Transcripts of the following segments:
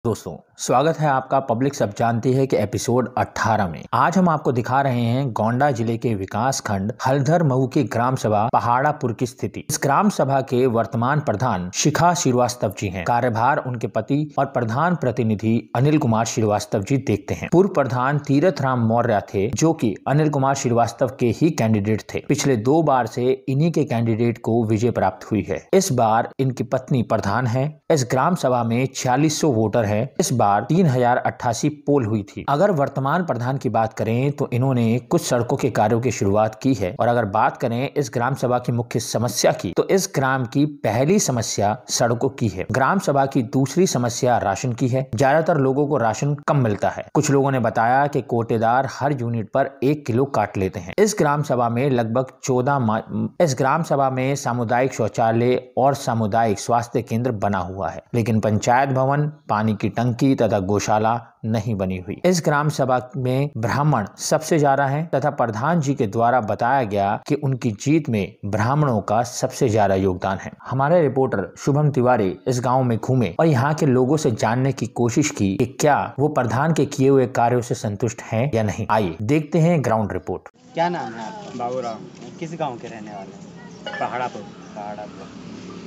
दोस्तों, स्वागत है आपका पब्लिक सब जानती है कि एपिसोड 18 में। आज हम आपको दिखा रहे हैं गोंडा जिले के विकास खंड हल्दर मऊ की ग्राम सभा पहाड़ापुर की स्थिति। इस ग्राम सभा के वर्तमान प्रधान शिखा श्रीवास्तव जी हैं। कार्यभार उनके पति और प्रधान प्रतिनिधि अनिल कुमार श्रीवास्तव जी देखते हैं। पूर्व प्रधान तीरथ राम मौर्य थे, जो कि अनिल कुमार श्रीवास्तव के ही कैंडिडेट थे। पिछले 2 बार से इन्हीं के कैंडिडेट को विजय प्राप्त हुई है। इस बार इनकी पत्नी प्रधान है। इस ग्राम सभा में 4600 वोटर है। इस बार 3088 पोल हुई थी। अगर वर्तमान प्रधान की बात करें तो इन्होंने कुछ सड़कों के कार्यों की शुरुआत की है। और अगर बात करें इस ग्राम सभा की मुख्य समस्या की, तो इस ग्राम की पहली समस्या सड़कों की है। ग्राम सभा की दूसरी समस्या राशन की है। ज्यादातर लोगों को राशन कम मिलता है। कुछ लोगों ने बताया कि कोटेदार हर यूनिट पर 1 किलो काट लेते हैं। इस ग्राम सभा में लगभग 14 इस ग्राम सभा में सामुदायिक शौचालय और सामुदायिक स्वास्थ्य केंद्र बना हुआ है, लेकिन पंचायत भवन, पानी की टंकी तथा गौशाला नहीं बनी हुई। इस ग्राम सभा में ब्राह्मण सबसे ज्यादा हैं तथा प्रधान जी के द्वारा बताया गया कि उनकी जीत में ब्राह्मणों का सबसे ज्यादा योगदान है। हमारे रिपोर्टर शुभम तिवारी इस गांव में घूमे और यहाँ के लोगों से जानने की कोशिश की कि क्या वो प्रधान के किए हुए कार्यों से संतुष्ट हैं या नहीं। आइए देखते हैं ग्राउंड रिपोर्ट। क्या नाम है आपका? बाबूराम, किस गांव के रहने वाले हैं? पहाड़ापुर। पहाड़ापुर।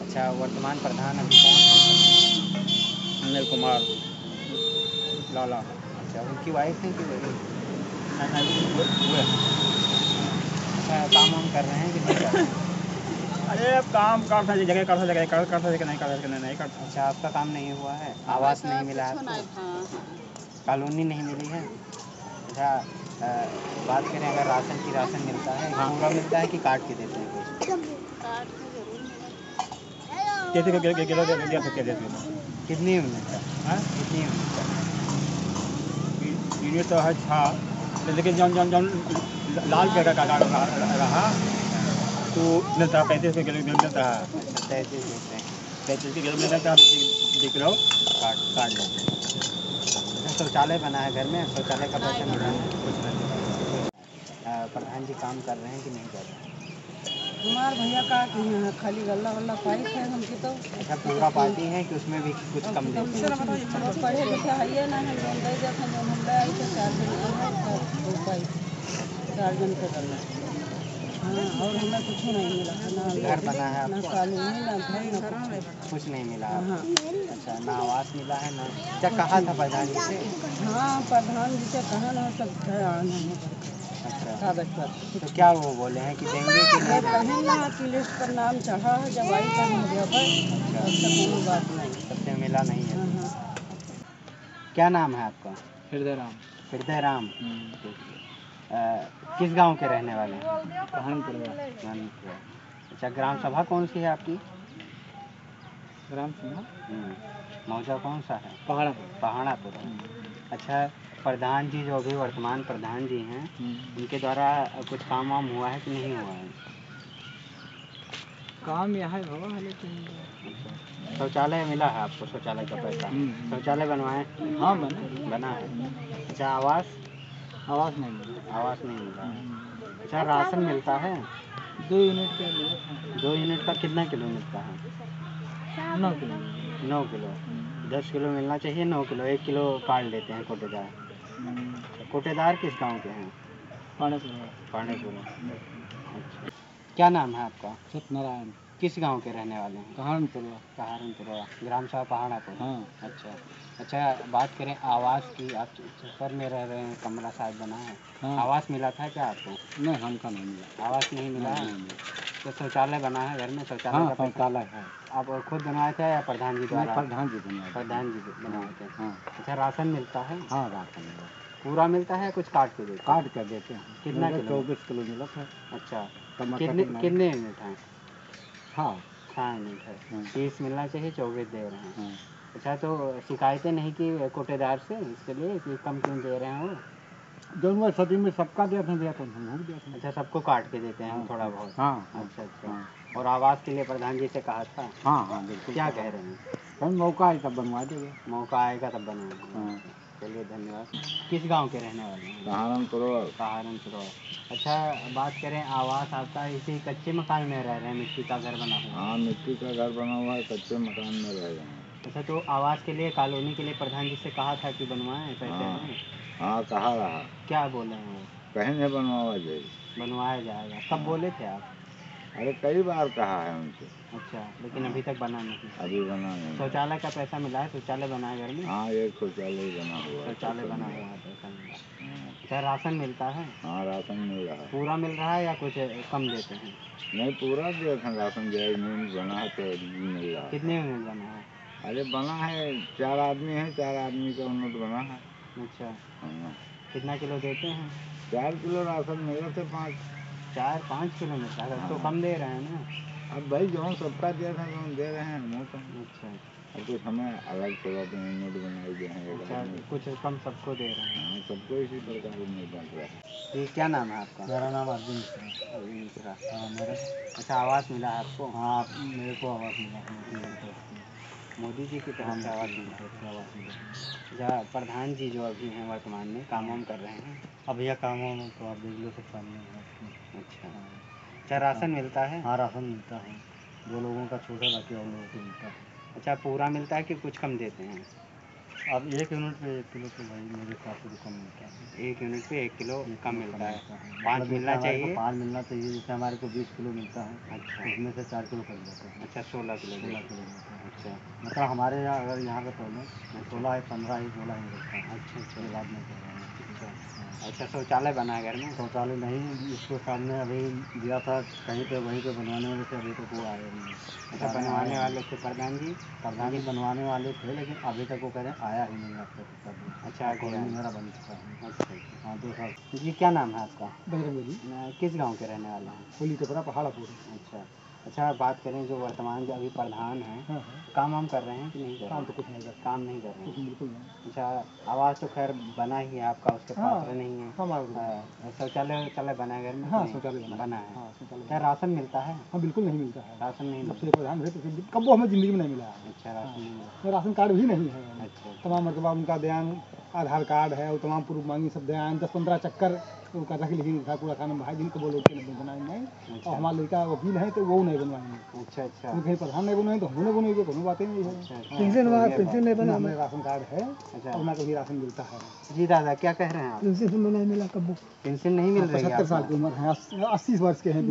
अच्छा, वर्तमान प्रधान अभी कौन है? अनिल कुमार लाला। अच्छा, उनकी वाइफ है कि वही? हुए। अच्छा, काम वाम कर रहे हैं कि नहीं कर रहे हैं? अरे अब काम करता जगह करता जगह करता जगह नहीं करता नहीं करता। अच्छा, आपका काम नहीं हुआ है? आवास नहीं मिला आपको? कॉलोनी नहीं मिली है? अच्छा, बात करें अगर राशन की, राशन मिलता है? हाँ। पूरा मिलता है कि काट के देते हैं कुछ? कैसे किलो कितनी यूनिट का? हाँ, कितनी यूनिट का? यूनिट तो है 6, लेकिन जौन जौन जौन लाल पे का रहा तो मिलता है 35 किलो मिलता है। 33 देते हैं। 35 किलो मिलता है, 2 किलो काट लेते हैं। अच्छा, शौचालय बना है घर में? शौचालय का पैसा मिला है? कुछ नहीं। प्रधान जी काम कर रहे हैं कि नहीं कर रहे हैं? हमार भैया का खाली गल्ला वल्ला पाइप है हमके तो। अच्छा, पूरा पार्टी है कि उसमें भी कुछ कम देते हैं? पढ़े लिखे है ना, हम लोन दे देते हैं। हम ले आई थे 4 जन है पाइप 4 जन के गल्ला। हाँ, और हमें कुछ नहीं मिला। ना घर बना है ना आपको? कॉलोनी, ना घर, ना कुछ नहीं मिला हाँ। आपको? अच्छा, ना आवास मिला है ना? क्या कहा था प्रधान जी से? हाँ, प्रधान जी से कहा ना, सब ध्यान है अच्छा, कागज पर। तो क्या वो बोले हैं कि देंगे कि नहीं देंगे? कहीं ना की लिस्ट पर नाम चढ़ा है, जब आई तब मुझे पर तब तक कोई बात नहीं। सबसे मिला नहीं है? हाँ, हाँ। क्या नाम है आपका? हृदय राम। हृदय राम। किस गांव के रहने वाले हैं? कहानपुर। अच्छा, ग्राम सभा कौन सी है आपकी? ग्राम सभा मौजा कौन सा है? पहाड़ापुर। पहाड़ापुर। अच्छा, प्रधान जी जो अभी वर्तमान प्रधान जी हैं, उनके द्वारा कुछ काम वाम हुआ है कि नहीं हुआ है? काम यहाँ होगा, लेकिन अच्छा, शौचालय मिला है आपको? शौचालय का पैसा? शौचालय बनवाए? हाँ बना है। अच्छा, आवास? आवास नहीं मिला। आवास नहीं मिला। अच्छा, राशन मिलता है? 2 यूनिट का मिला। 2 यूनिट का कितना किलो मिलता है? 9 किलो। 9 किलो। 10 किलो मिलना चाहिए। 9 किलो, 1 किलो काट लेते हैं कोटेदार। कोटेदार किस गांव के हैं? पांडेपुर। अच्छा, क्या नाम है आपका? सत्यनारायण। किस गांव के रहने वाले हैं? कहारनपुर। ग्राम सभा पहाड़ापुर। हाँ। अच्छा, बात करें आवास की, आप छप्पर में रह रहे हैं, कमरा शायद बना है। हाँ। आवास मिला था क्या आपको? नहीं, हमका नहीं मिला। आवास नहीं मिला है? तो शौचालय बना है घर में? शौचालय हाँ, का पैसा शौचालय है। आप खुद बनवाए थे या प्रधान जी द्वारा? प्रधान जी बनवाए। प्रधान जी बनवाए थे। हाँ। अच्छा, राशन मिलता है? हाँ, राशन मिला। पूरा मिलता है कुछ काट के देते हैं? काट कर देते हैं। कितना किलो? 24 किलो मिला था। अच्छा, टमाटर कितने यूनिट हैं? हाँ। 6 यूनिट है। हाँ। 30 मिलना चाहिए, 24 दे रहे हैं। हाँ। अच्छा, तो शिकायतें नहीं की कोटेदार से इसके लिए कि कम क्यों दे रहे हैं वो? यूनिवर्सिटी में सबका दिया था हम भी दिया था। अच्छा, सबको काट के देते हैं हाँ। थोड़ा बहुत? हाँ। अच्छा। हाँ। और आवास के लिए प्रधान जी से कहा था? हाँ, बिल्कुल। क्या कह रहे हैं? कहीं मौका है तब बनवा देंगे। मौका आएगा तब बनाएंगे। हाँ। चलिए, धन्यवाद। किस गांव के रहने वाले हैं? सहारनपुर। अच्छा, बात करें आवास आपका, इसी कच्चे मकान में रह रहे हैं? मिट्टी का घर बना हुआ? हाँ, मिट्टी का घर बना हुआ है, कच्चे मकान में रह रहे हैं। अच्छा, तो आवास के लिए, कॉलोनी के लिए प्रधान जी से कहा था कि बनवाएं, पैसे हाँ। हैं? हाँ कहा रहा, क्या बोले हैं वो? कहीं नहीं बनवाया जाए। बनवाया जाएगा। कब बोले थे आप? अरे कई बार कहा है उनसे, अच्छा, लेकिन अभी तक बना नहीं। अभी बना नहीं। शौचालय का पैसा मिला है? शौचालय बना है घर में? हाँ एक शौचालय बना हुआ है। शौचालय बना हुआ है, पैसा मिला। अच्छा, राशन मिलता है? हाँ राशन मिल रहा है। पूरा मिल रहा है या कुछ कम देते हैं? नहीं पूरा दिया था राशन, जो यूनिट बना है तो मिल रहा है। कितने यूनिट बना है? अरे बना है 4 आदमी है, 4 आदमी का यूनिट बना है। अच्छा, हाँ। कितना किलो देते हैं? 4 किलो राशन मिल रहे थे, 5। 4-5 किलो मिलता है तो कम दे रहे हैं ना। अब भाई जो सबका दिया था तो हम दे रहे हैं हम तो। अच्छा, अब कुछ हमें अलग से अपने यूनिट बनाई गए हैं एक अच्छा, आदमी। कुछ कम सबको दे रहे हैं। हाँ सबको इसी प्रकार यूनिट बन रहा है। ये क्या नाम है आपका? मेरा नाम अर्जुन मिश्रा है। अरविंद मिश्रा। हाँ मेरा। अच्छा, आवास मिला है आपको? हाँ मेरे को आवाज़ मिला है मोदी जी की तरफ से। मोदी जी की तरफ से आवास मिला है। से आवाज़ मिला है। अच्छा, प्रधान जी जो अभी हैं वर्तमान में, काम वाम कर रहे हैं? अब यह काम वाम तो आप देख लो सब सामने है आपके। अच्छा। हाँ। अच्छा, राशन मिलता है? हाँ राशन मिलता है, 2 लोगों का छूट है, बाकी और लोगों को मिलता है। अच्छा, पूरा मिलता है कि कुछ कम देते हैं? अब 1 यूनिट पे 1 किलो तो भाई मेरे हिसाब से तो कम मिलता है। 1 यूनिट पे 1 किलो एक कम किलो मिलता है। मतलब 5 जैसे मिलना हमारे को चाहिए? 5 मिलना चाहिए, जैसे हमारे को 20 किलो मिलता है। अच्छा। तो उसमें से 4 किलो कट जाता है। अच्छा, 16 किलो 16 देते किलो हैं। मिलता है। अच्छा, मतलब हमारे यहाँ अगर यहाँ का तोले 16 है, 15 ही 16 ही मिलता है। अच्छा, अच्छा, ये बात मैं कह रहा हूँ। अच्छा। हाँ। अच्छा, शौचालय बना है घर में? शौचालय नहीं, इसको सामने अभी दिया था कहीं पे, वहीं पे बनवाने वाले थे, अभी तक वो आए नहीं। अच्छा, बनवाने वाले थे प्रधान जी? प्रधान जी बनवाने वाले थे, लेकिन अभी तक वो कह रहे हैं आया ही नहीं अब तक सब। अच्छा, आ गया। मेरा बन चुका है। अच्छा, अच्छा। हाँ 2 साल। जी, क्या नाम है आपका? बजरंग किस गांव के रहने वाले हैं? होली कपड़ा पहाड़ापुर। अच्छा। अच्छा, बात करें जो वर्तमान जो अभी प्रधान हैं, हाँ हाँ। काम वाम कर रहे हैं कि नहीं कर रहे काम हैं? तो कुछ नहीं करता, काम नहीं कर रहे कुछ हैं। बिल्कुल नहीं। अच्छा, आवास तो खैर बना ही है आपका, उसके हाँ, पात्र नहीं है। हमारा शौचालय बना है घर में? हाँ कि नहीं? शौचालय बना है। हाँ शौचालय। क्या राशन मिलता है? हाँ बिल्कुल नहीं मिलता है। राशन नहीं जब मिलता। से प्रधान हुए तो कब वो हमें ज़िंदगी में नहीं मिला है। अच्छा, राशन नहीं मिलता। तो राशन कार्ड भी नहीं है। अच्छा, तमाम मरतबा उनका बयान, आधार कार्ड है और तमाम प्रूफ मांगी, सब बयान 10-15 चक्कर तो कर रख लिखी था पूरा खाना भाई जिनको बोलो कि नहीं बनाएंगे। अच्छा। और हमारा लड़का वकील है तो वो नहीं बनवाएंगे। अच्छा, अच्छा, क्योंकि कहीं प्रधान नहीं बनवाएंगे तो हम नहीं बनेंगे, कोनो बातें नहीं है। अच्छा, अच्छा। पेंशन तो वाला ये पेंशन बात- नहीं बना, हमें राशन कार्ड है अच्छा। और ना कभी राशन मिलता है। जी दादा, क्या कह रहे हैं आप? पेंशन में नहीं मिला कब। पेंशन नहीं मिल रही है 75 साल आपको? की उम्र है, 80 वर्ष के हैं।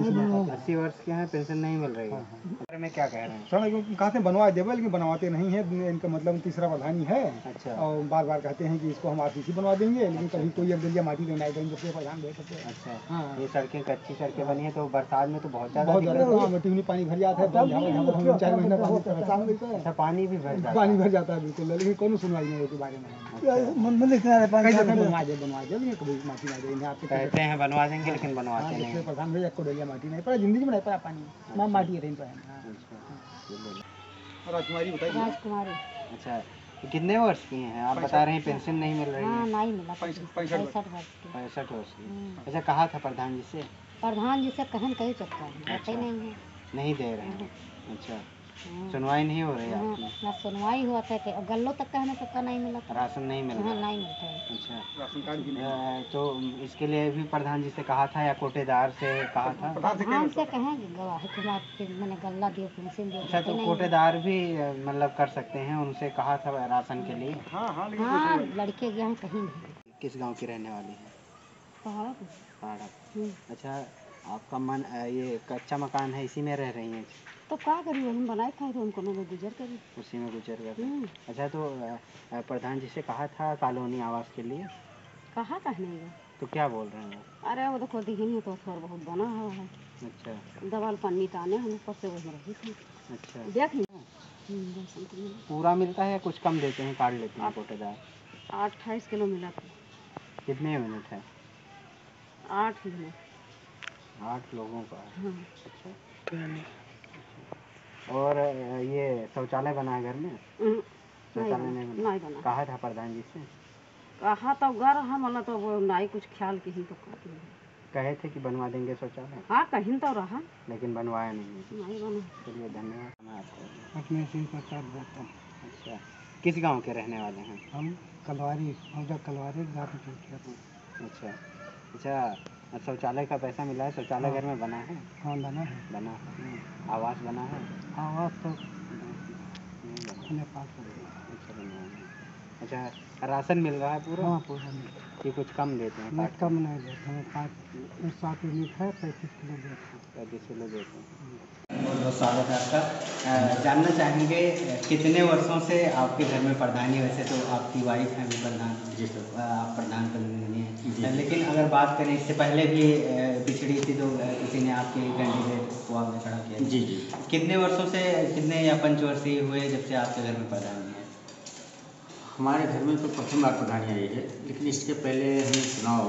80 वर्ष के हैं, पेंशन नहीं मिल रही है। बारे में क्या कह रहे हैं? सर कहते हैं बनवा देवे, लेकिन बनवाते नहीं है। इनका मतलब तीसरा प्रधान ही है। अच्छा। और बार बार कहते हैं कि इसको हम आरसीसी बनवा देंगे, लेकिन कभी कोई एक दलिया माटी नहीं देंगे जब से प्रधान रहे तब से। अच्छा। हाँ। ये सड़कें कच्ची सड़कें बनी है तो बरसात में तो बहुत ज़्यादा बहुत दिक्कत ज़्यादा होती है। मिट्टी में पानी भर जाता है, तो झावर झावर हम 4 महीना पानी परेशान रहता है। अच्छा, पानी भी भर जाता पानी है। भर जाता है बिल्कुल, लेकिन कोनो सुनवाई नहीं होती बारे में। अच्छा। बनवा दे कभी माटी ना देंगे आपके। कहते हैं बनवा देंगे लेकिन बनवाते हाँ, नहीं जब से हैं। प्रधान हुए एक को डलिया माटी नहीं पड़ा, जिंदगी में नहीं पड़ा पानी, ना माटी रही पाए। अच्छा। राजकुमारी बताइए। राजकुमारी। अच्छा, तो कितने वर्ष की हैं आप? बता रहे हैं पेंशन नहीं मिल रही हाँ है। नहीं मिला। 65 65 वर्ष की। 65 वर्ष की। हम्म। अच्छा, कहा था प्रधान जी से? प्रधान जी से कहन कहीं चक्का है, अच्छा। बताई नहीं है। नहीं दे रहे हैं। अच्छा, हाँ। सुनवाई नहीं हो रही है हाँ, आपकी? ना सुनवाई हुआ था कि गल्लो तक कहने सबका नहीं मिला था। राशन नहीं मिल हाँ रहा है? नहीं मिलता है। अच्छा। राशन कार्ड भी तो इसके लिए भी प्रधान जी से कहा था या कोटेदार से कहा था? प्रधान से कहेंगे गवाह कि बात मैंने गल्ला दियो पेंशन दियो। अच्छा, तो बताई नहीं है। कोटेदार भी मतलब कर सकते हैं, उनसे कहा था राशन के लिए? हाँ हाँ, लेकिन हाँ लड़के गए हैं कहीं नहीं। किस गांव की रहने वाली हैं? पहाड़ा पे। पहाड़ा। हम्म। अच्छा, आपका मन ये कच्चा मकान है, इसी में रह रही हैं? तो क्या करी हम बनाए खाए तो हमको ना गुजर करी। उसी में गुजर गया था। हम्म। अच्छा, तो प्रधान जी से कहा था कॉलोनी आवास के लिए? कहा कहने गया। तो क्या बोल रहे हैं वो? अरे वो देखो दिखी नहीं तो थोड़ा बहुत बना हुआ है। अच्छा, दवाल पन्नी टाने हम ऊपर से वही रही थी। अच्छा। देख नहीं। राशन तो मिला। पूरा मिलता है या कुछ कम देते हैं, काट लेते हैं कोटेदार? 28 किलो मिला था। कितने यूनिट है? 8 यूनिट। 8 लोगों का है। हाँ। अच्छा। और ये शौचालय बना है घर में? शौचालय नहीं बना? नहीं बना। कहा था प्रधान जी से? कहा तो गर हम मतलब तो वो नहीं कुछ ख्याल की ही तो कहती है। कहे थे कि बनवा देंगे शौचालय, हाँ कहीं तो रहा लेकिन बनवाया नहीं। नहीं बना। चलिए, धन्यवाद। मैं आपको अपने सिंह प्रसाद बोलता हूँ। अच्छा, किस गांव के रहने वाले हैं? हम कलवारी कलवारी गाँव में चौकिया। अच्छा। अच्छा, शौचालय का पैसा मिला है? शौचालय घर में बना है? हाँ बना है। बना है। आवास बना है? आवाज़ तो नहीं बना। नेपाल से। अच्छा, राशन मिल रहा है पूरा? हाँ, पूरा मिल रहा है। कि कुछ कम देते हैं? नहीं, कम नहीं देते हैं। 7 यूनिट है, 35 किलो देते हैं। 35 किलो देते हैं। बहुत बहुत स्वागत है आपका। जानना चाहेंगे कितने वर्षों से आपके घर में प्रधानी? वैसे तो आपकी वाइफ हैं भी प्रधान। जी सर। आप प्रधान प्रतिनिधि हैं, लेकिन अगर बात करें इससे पहले भी पिछड़ी थी तो किसी ने आपके कैंडिडेट को आपने खड़ा किया? जी जी। कितने वर्षों से, कितने या पंचवर्षीय हुए जब से आपके घर में प्रधानी है? हमारे घर में तो प्रथम बार प्रधानी आई है, लेकिन इसके पहले हमने चुनाव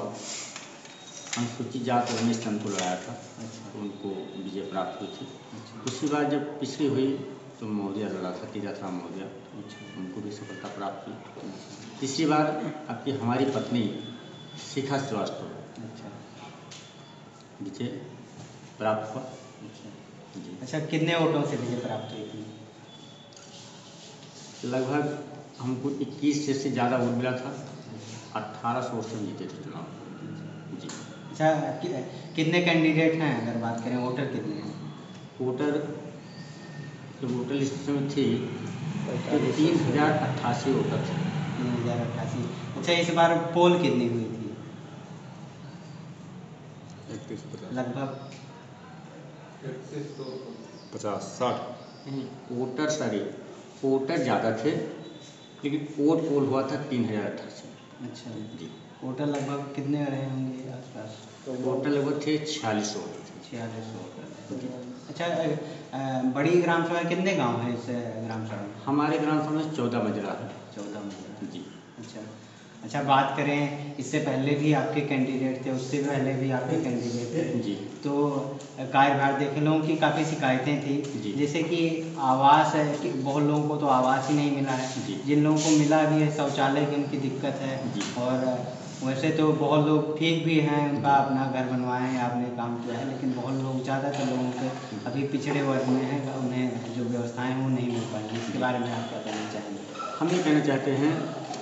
अनुसूचित जात और रमेश चंद को लड़ाया था। अच्छा। तो उनको विजय प्राप्त हुई थी। अच्छा। दूसरी बार जब पिछड़ी हुई तो मौर्य लड़ा था, तीरथ राम मौर्य। अच्छा। उनको भी सफलता प्राप्त हुई। तीसरी बार आपकी हमारी पत्नी शिखा श्रीवास्तव। अच्छा। विजय प्राप्त हुआ। अच्छा जी। अच्छा, कितने वोटों से विजय प्राप्त हुई थी? लगभग हमको 21 से ज़्यादा वोट मिला था। 1800 वोट से जीते थे चुनाव जी। अच्छा, कितने कैंडिडेट हैं अगर बात करें? वोटर कितने हैं? वोटर जो वोटर लिस्ट में थी तो 3088 वोटर थे। 3088। अच्छा, इस बार पोल कितनी हुई थी? लगभग 50-60। वोटर सारी वोटर ज़्यादा थे, लेकिन पोल हुआ था 3088। अच्छा जी। वोटर लगभग कितने रहे होंगे आसपास? तो वोटर लगभग थे 4600। 4600 वोटर। अच्छा, बड़ी ग्राम सभा कितने गांव हैं इस ग्राम सभा में? हमारे ग्राम सभा में 14 मजरा है। 14 मजरा जी। अच्छा, बात करें इससे पहले भी आपके कैंडिडेट थे, उससे पहले भी आपके कैंडिडेट थे जी। तो कार्यभार देखे लोगों की काफ़ी शिकायतें थी, जैसे कि आवास है कि बहुत लोगों को तो आवास ही नहीं मिला है। जिन लोगों को मिला भी है शौचालय की उनकी दिक्कत है। और वैसे तो बहुत लोग ठीक भी हैं, उनका अपना घर बनवाए हैं, आपने काम किया है, लेकिन बहुत लोग, ज़्यादातर लोगों के अभी पिछड़े वर्ग में हैं, उन्हें जो व्यवस्थाएँ हैं वो नहीं मिल पाएंगी। इसके बारे में आप क्या कहना चाहेंगे? हम ये कहना चाहते हैं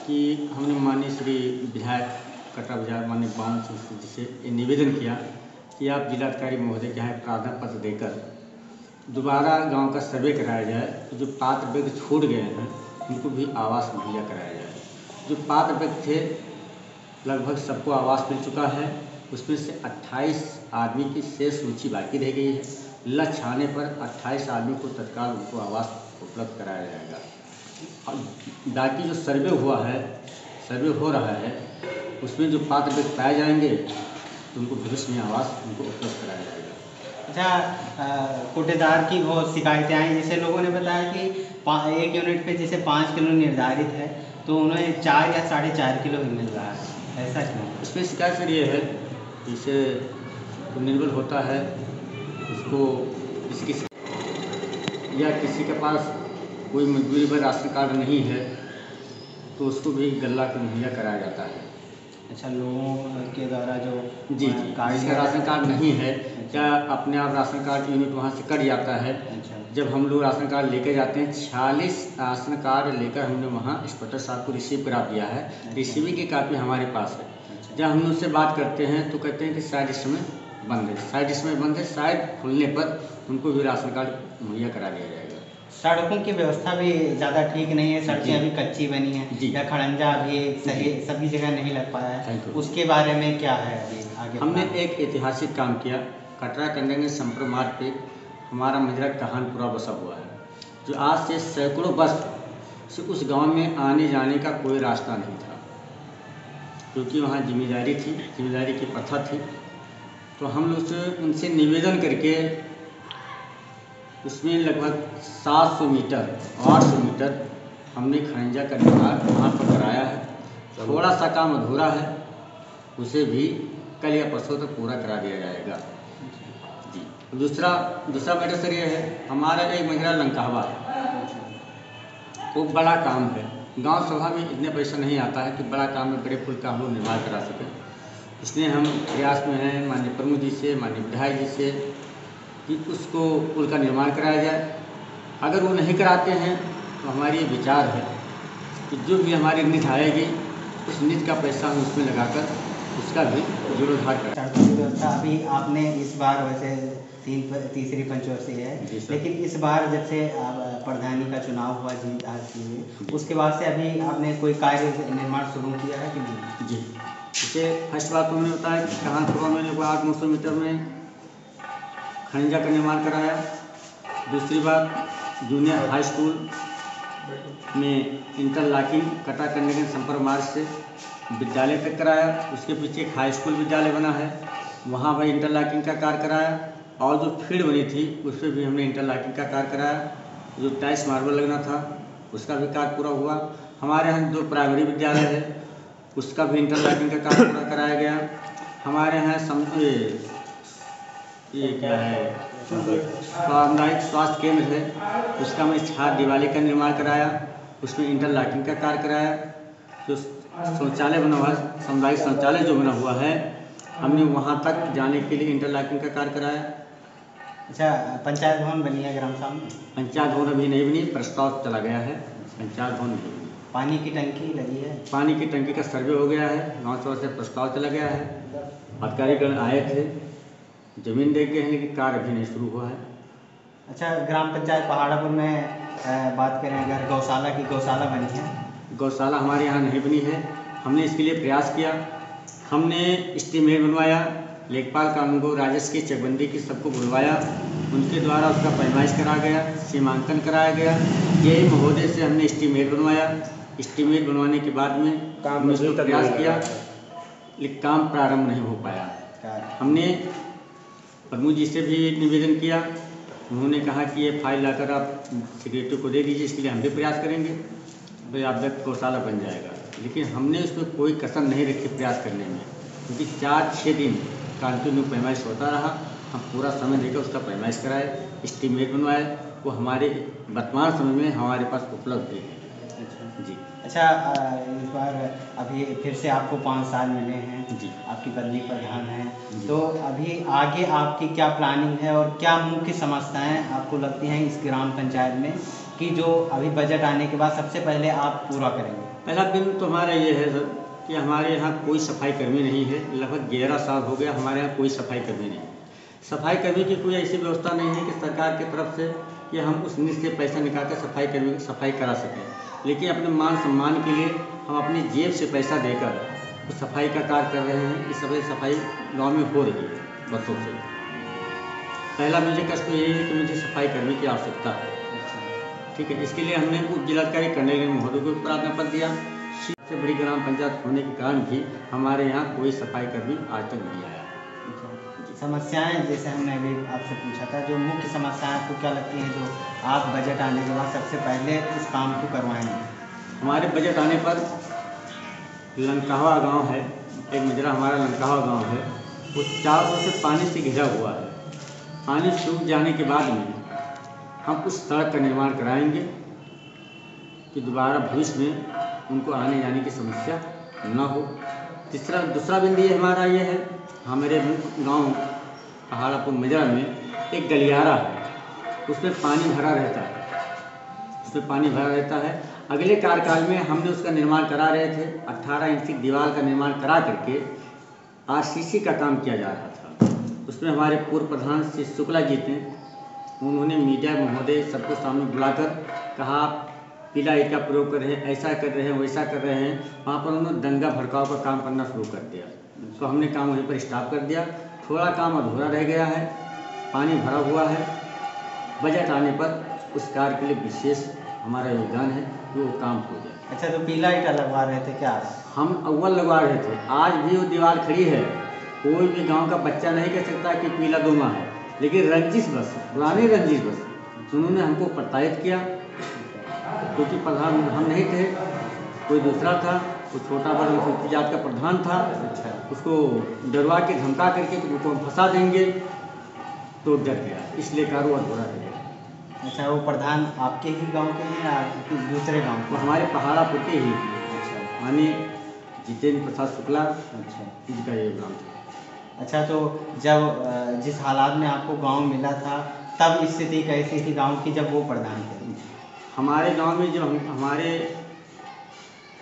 कि हमने माननीय श्री विधायक कटरा बाजार माननीय बावन सिंह जी से निवेदन किया कि आप जिलाधिकारी महोदय के यहाँ प्रार्थना पत्र देकर दोबारा गांव का सर्वे कराया जाए, तो जो पात्र व्यक्ति छूट गए हैं उनको भी आवास मुहैया कराया जाए। जो पात्र व्यक्ति थे लगभग सबको आवास मिल चुका है, उसमें से 28 आदमी की शेष सूची बाकी रह गई है। लक्ष्य आने पर 28 आदमी को तत्काल उनको आवास उपलब्ध कराया जाएगा। और बाकी जो सर्वे हो रहा है उसमें जो पात्र व्यक्ति पाए जाएंगे तो उनको भविष्य में आवास उनको उपलब्ध कराया जाएगा। अच्छा, कोटेदार की बहुत शिकायतें आई, जैसे लोगों ने बताया कि 1 यूनिट पे जैसे 5 किलो निर्धारित है तो उन्हें 4 या 4.5 किलो ही मिल रहा है, ऐसा क्यों? इसमें शिकायत सर ये है, इसे तो निर्भर होता है उसको या किसी के पास कोई मजबूरी पर राशन कार्ड नहीं है तो उसको भी गल्ला को मुहैया कराया जाता है। अच्छा, लोगों के द्वारा जो जी जिसका राशन कार्ड नहीं है, क्या अपने आप राशन कार्ड यूनिट वहाँ से कट जाता है। अच्छा। जब हम लोग राशन कार्ड लेकर जाते हैं, 46 राशन कार्ड लेकर हमने वहाँ इंस्पेक्टर साहब को रिसीव करा दिया है। रिसीविंग की कापी हमारे पास है। जब हम उनसे बात करते हैं तो कहते हैं कि शायद इस समय बंद है, शायद खुलने पर उनको भी राशन कार्ड मुहैया करा दिया जाएगा। सड़कों की व्यवस्था भी ज़्यादा ठीक नहीं है, सड़कें अभी कच्ची बनी हैं या खड़ंजा अभी सही सभी जगह नहीं लग पाया है, उसके बारे में क्या है अभी आगे? हमने एक ऐतिहासिक काम किया, कटरा कंडंगे संपर्क मार्ग पे हमारा मजरा कहानपुरा बसा हुआ है, जो आज से सैकड़ों वर्ष से उस गांव में आने जाने का कोई रास्ता नहीं था, क्योंकि वहाँ जिम्मेदारी की प्रथा थी। तो हम लोग उनसे निवेदन करके उसमें लगभग 700 मीटर 800 मीटर हमने खड़ंजा का निर्माण वहाँ पर कराया है। थोड़ा सा काम अधूरा है, उसे भी कल या परसों तक पूरा करा दिया जाएगा जी। दूसरा मैटर सर ये है, हमारा एक मजरा लंकावा है, वो बड़ा काम है। गांव सभा में इतने पैसा नहीं आता है कि बड़ा काम में बड़े पुल का हम लोग निर्माण करा सकें, इसलिए हम प्रयास में हैं माननीय प्रमुख जी से, माननीय विधायक जी से कि उसको पुल का निर्माण कराया जाए। अगर वो नहीं कराते हैं तो हमारी ये विचार है कि जो भी हमारी निधि आएगी उस निधि का पैसा हम उसमें लगाकर उसका भी जीर्णोद्धार करा। सड़कों की व्यवस्था अभी आपने इस बार वैसे तीसरी पंचवर्षीय है, लेकिन इस बार जब से प्रधानी का चुनाव हुआ जीत हासिल हुई, उसके बाद से अभी आपने कोई कार्य निर्माण शुरू किया है कि नहीं? जी, जैसे फर्स्ट बात तो मैंने बताया कि कहानपुर में 800-900 मीटर में खंजा का निर्माण कराया। दूसरी बात, जूनियर हाई स्कूल में इंटरलॉकिंग कटा करने के संपर्क मार्ग से विद्यालय तक कराया। उसके पीछे एक हाई स्कूल विद्यालय बना है, वहाँ पर इंटरलॉकिंग का कार्य कराया। और जो फील्ड बनी थी उस पर भी हमने इंटरलॉकिंग का कार्य कराया। जो टाइल्स मार्बल लगना था उसका भी कार्य पूरा हुआ। हमारे यहाँ जो प्राइमरी विद्यालय है उसका भी इंटरलॉकिंग का कार्य पूरा कराया गया। हमारे यहाँ ये क्या है, सामुदायिक स्वास्थ्य केंद्र है, उसका मैं छात्र दिवाली का निर्माण कराया, उसमें इंटरलॉकिंग का कार्य कराया। जो शौचालय बना हुआ है, सामुदायिक शौचालय जो बना हुआ है, हमने वहाँ तक जाने के लिए इंटरलॉकिंग का कार्य कराया। अच्छा, पंचायत भवन बनी है ग्राम सभा में? पंचायत भवन अभी नहीं बनी, प्रस्ताव चला गया है, पंचायत भवन नहीं बनी। पानी की टंकी लगी है? पानी की टंकी का सर्वे हो गया है, गाँव सभा से प्रस्ताव चला गया है, अधिकारीगण आए थे, जमीन दे के हैं, लेकिन कार्य अभी नहीं शुरू हुआ है। अच्छा, ग्राम पंचायत पहाड़ापुर में बात करें अगर गौशाला की, गौशाला बनी है? गौशाला हमारे यहाँ नहीं बनी है, हमने इसके लिए प्रयास किया। हमने एस्टीमेट बनवाया, लेखपाल कानून को, राजस्व की चकबंदी की सबको बुलवाया, उनके द्वारा उसका पैमाइश करा गया, सीमांकन कराया गया। यही महोदय से हमने एस्टीमेट बनवाया। एस्टीमेट बनवाने के बाद में हमने उसको प्रयास किया, लेकिन काम प्रारंभ नहीं हो पाया। हमने प्रमुख जी से भी निवेदन किया, उन्होंने कहा कि ये फाइल लाकर आप सेक्रेटरी को दे दीजिए, इसके लिए हम भी प्रयास करेंगे, तो आप तक गौशाला बन जाएगा। लेकिन हमने उसमें कोई कसर नहीं रखी प्रयास करने में, क्योंकि 4-6 दिन कंटिन्यू पैमाइश होता रहा। हम पूरा समय देकर उसका पैमाइश कराए, एस्टीमेट बनवाए, वो हमारे वर्तमान समय में हमारे पास उपलब्ध है। जी। अच्छा, इस बार अभी फिर से आपको 5 साल मिले हैं जी, आपकी बदली प्रधान है, तो अभी आगे आपकी क्या प्लानिंग है और क्या मुख्य समस्याएं आपको लगती हैं इस ग्राम पंचायत में कि जो अभी बजट आने के बाद सबसे पहले आप पूरा करेंगे? पहला दिन तो हमारा ये है सर कि हमारे यहाँ कोई सफाई कर्मी नहीं है। लगभग 11 साल हो गया हमारे यहाँ कोई सफाई कर्मी नहीं है। सफाई कर्मी की कोई ऐसी व्यवस्था नहीं है कि सरकार की तरफ से कि हम उस निधि से पैसा निकाल कर सफाई कर्मी की सफाई करा सकें, लेकिन अपने मान सम्मान के लिए हम अपनी जेब से पैसा देकर उस सफाई का कार्य कर रहे हैं। इस सफाई गाँव में हो रही है बरसों से। पहला मुझे कष्ट यही है कि मुझे सफाई कर्मी की आवश्यकता है, ठीक है। इसके लिए हमने उप जिलाधिकारी कर्नल महोदय को प्रार्थना पत्र दिया। सबसे बड़ी ग्राम पंचायत होने के कारण भी हमारे यहाँ कोई सफाई कर्मी आज तक नहीं आया। समस्याएं जैसे हमने अभी आपसे पूछा था, जो मुख्य समस्याएं आपको क्या लगती हैं जो आप बजट आने के बाद सबसे पहले इस काम को करवाएंगे? हमारे बजट आने पर लंकावा गांव है, एक मजरा हमारा लंकावा गांव है, वो चारों ओर से पानी से घिरा हुआ है। पानी सूख जाने के बाद में हम उस सड़क का निर्माण कराएंगे कि दोबारा भविष्य में उनको आने जाने की समस्या न हो। दूसरा बिंदु ये हमारा ये है, हमारे गांव पहाड़ापुर मजरा में एक गलियारा है, उसमें पानी भरा रहता है। अगले कार्यकाल में हमने उसका निर्माण करा रहे थे, 18 इंच की दीवार का निर्माण करा करके आरसीसी का काम किया जा रहा था। उसमें हमारे पूर्व प्रधान श्री शुक्ला जी थे, उन्होंने मीडिया महोदय सबको सामने बुलाकर कहा आप पीला ईंट का प्रयोग कर रहे हैं, ऐसा कर रहे हैं, वैसा कर रहे हैं। वहाँ पर उन्होंने दंगा भड़काव का काम करना शुरू कर दिया, तो हमने काम वहीं पर स्टॉप कर दिया। थोड़ा काम अधूरा रह गया है, पानी भरा हुआ है। बजट आने पर उस कार्य के लिए विशेष हमारा योगदान है कि वो काम हो जाए। अच्छा, तो पीला ईंटा लगवा रहे थे क्या? हम अव्वल लगवा रहे थे, आज भी वो दीवार खड़ी है। कोई भी गांव का बच्चा नहीं कह सकता कि पीला दोमा है, लेकिन रंजिश बस, पुरानी रंजिश बस। उन्होंने हमको प्रताड़ित किया, क्योंकि प्रधान हम नहीं थे, कोई दूसरा था, वो छोटा बड़ा अनुसूचित जात का प्रधान था। अच्छा, उसको डरवा के धमका करके तो उनको हम फंसा देंगे, तो डर गया, इसलिए कारोबार अधूरा रह गया। अच्छा, वो प्रधान आपके ही गांव के हैं या दूसरे गांव के? वो हमारे पहाड़ापुर के ही। अच्छा, माने जितेंद्र प्रसाद शुक्ला, अच्छा, इनका ये गाँव था। अच्छा, तो जब जिस हालात में आपको गांव मिला था तब स्थिति कैसी थी गांव की जब वो प्रधान थे? हमारे गांव में जब हमारे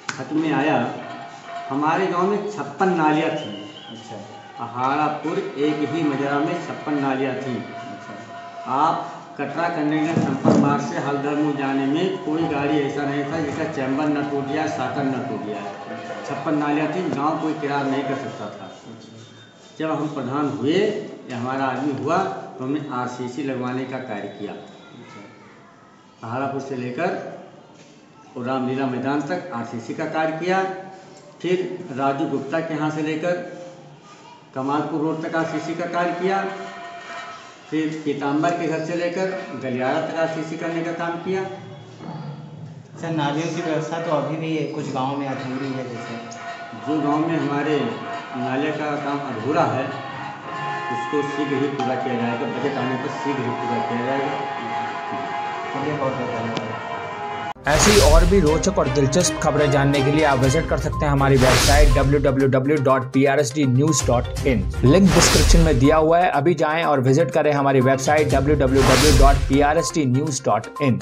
खत में आया, हमारे गांव में 56 नालियाँ थी। पहाड़ापुर एक ही मजरा में 56 नालियाँ थी। आप कटरा कन्नैया संपर्क मार्ग से हल्दर जाने में कोई गाड़ी ऐसा नहीं था जिसका चैम्बर न टूट गया, साकर न टूट गया। 56 नालियाँ थी, गांव कोई किराया नहीं कर सकता था। जब हम प्रधान हुए या हमारा आदमी हुआ तो हमने आरसीसी लगवाने का कार्य किया। पहाड़ापुर से लेकर और रामलीला मैदान तक आरसीसी का कार्य किया। फिर राजू गुप्ता के यहाँ से लेकर कमालपुर रोड तक आरसीसी का कार्य किया। फिर पीताम्बर के घर से लेकर गलियारा तक आरसीसी करने का काम किया। सर, नालियों की व्यवस्था तो अभी भी कुछ गाँव में अधूरी है। जैसे जो गांव में हमारे नाले का काम अधूरा है उसको शीघ्र ही पूरा किया जाएगा। बजट आने पर शीघ्र ही पूरा किया जाएगा। चलिए, बहुत बहुत धन्यवाद। ऐसी और भी रोचक और दिलचस्प खबरें जानने के लिए आप विजिट कर सकते हैं हमारी वेबसाइट www.prsdnews.in। लिंक डिस्क्रिप्शन में दिया हुआ है, अभी जाएं और विजिट करें हमारी वेबसाइट www.prsdnews.in।